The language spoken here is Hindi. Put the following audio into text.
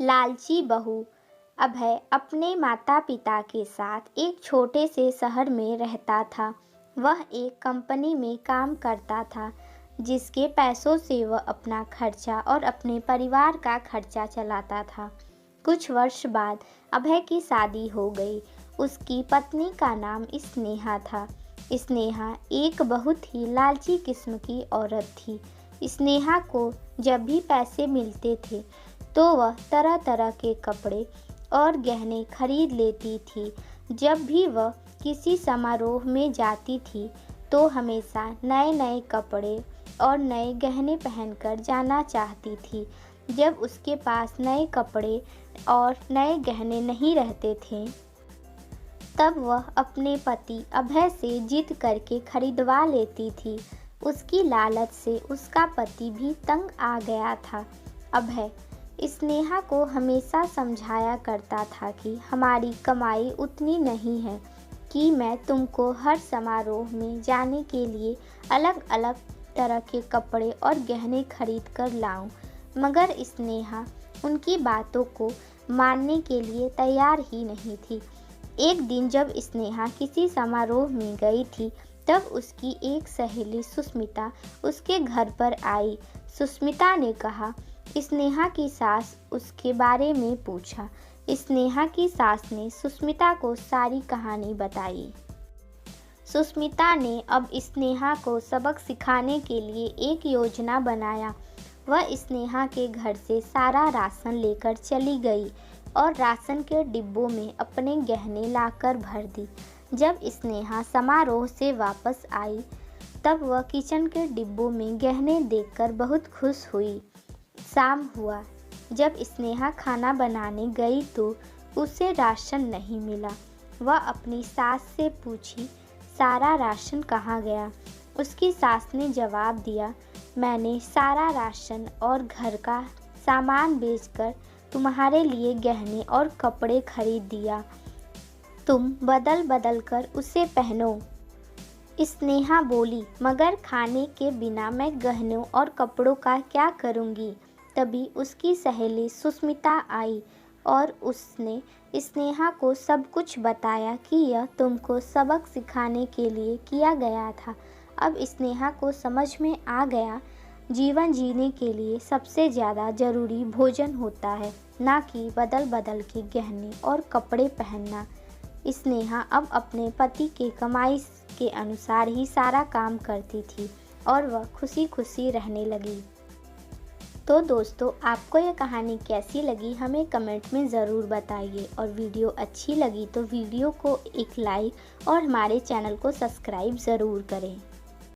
लालची बहू। अभय अपने माता पिता के साथ एक छोटे से शहर में रहता था। वह एक कंपनी में काम करता था, जिसके पैसों से वह अपना खर्चा और अपने परिवार का खर्चा चलाता था। कुछ वर्ष बाद अभय की शादी हो गई। उसकी पत्नी का नाम स्नेहा था। स्नेहा एक बहुत ही लालची किस्म की औरत थी। स्नेहा को जब भी पैसे मिलते थे तो वह तरह तरह के कपड़े और गहने खरीद लेती थी। जब भी वह किसी समारोह में जाती थी तो हमेशा नए नए कपड़े और नए गहने पहनकर जाना चाहती थी। जब उसके पास नए कपड़े और नए गहने नहीं रहते थे, तब वह अपने पति अभय से जिद करके खरीदवा लेती थी। उसकी लालच से उसका पति भी तंग आ गया था। अभय स्नेहा को हमेशा समझाया करता था कि हमारी कमाई उतनी नहीं है कि मैं तुमको हर समारोह में जाने के लिए अलग अलग तरह के कपड़े और गहने खरीद कर लाऊं। मगर स्नेहा उनकी बातों को मानने के लिए तैयार ही नहीं थी। एक दिन जब स्नेहा किसी समारोह में गई थी, तब उसकी एक सहेली सुस्मिता उसके घर पर आई। सुस्मिता ने कहा, स्नेहा की सास उसके बारे में पूछा। स्नेहा की सास ने सुस्मिता को सारी कहानी बताई। सुस्मिता ने अब स्नेहा को सबक सिखाने के लिए एक योजना बनाया। वह स्नेहा के घर से सारा राशन लेकर चली गई और राशन के डिब्बों में अपने गहने लाकर भर दी। जब स्नेहा समारोह से वापस आई, तब वह किचन के डिब्बों में गहने देखकर बहुत खुश हुई। शाम हुआ। जब स्नेहा खाना बनाने गई तो उसे राशन नहीं मिला। वह अपनी सास से पूछी, सारा राशन कहाँ गया? उसकी सास ने जवाब दिया, मैंने सारा राशन और घर का सामान बेचकर तुम्हारे लिए गहने और कपड़े खरीद दिया। तुम बदल बदल कर उसे पहनो। स्नेहा बोली, मगर खाने के बिना मैं गहनों और कपड़ों का क्या करूँगी? तभी उसकी सहेली सुस्मिता आई और उसने स्नेहा को सब कुछ बताया कि यह तुमको सबक सिखाने के लिए किया गया था। अब स्नेहा को समझ में आ गया, जीवन जीने के लिए सबसे ज़्यादा ज़रूरी भोजन होता है, ना कि बदल बदल के गहने और कपड़े पहनना। स्नेहा अब अपने पति के कमाई के अनुसार ही सारा काम करती थी और वह खुशी खुशी रहने लगी। तो दोस्तों, आपको ये कहानी कैसी लगी हमें कमेंट में ज़रूर बताइए, और वीडियो अच्छी लगी तो वीडियो को एक लाइक और हमारे चैनल को सब्सक्राइब ज़रूर करें।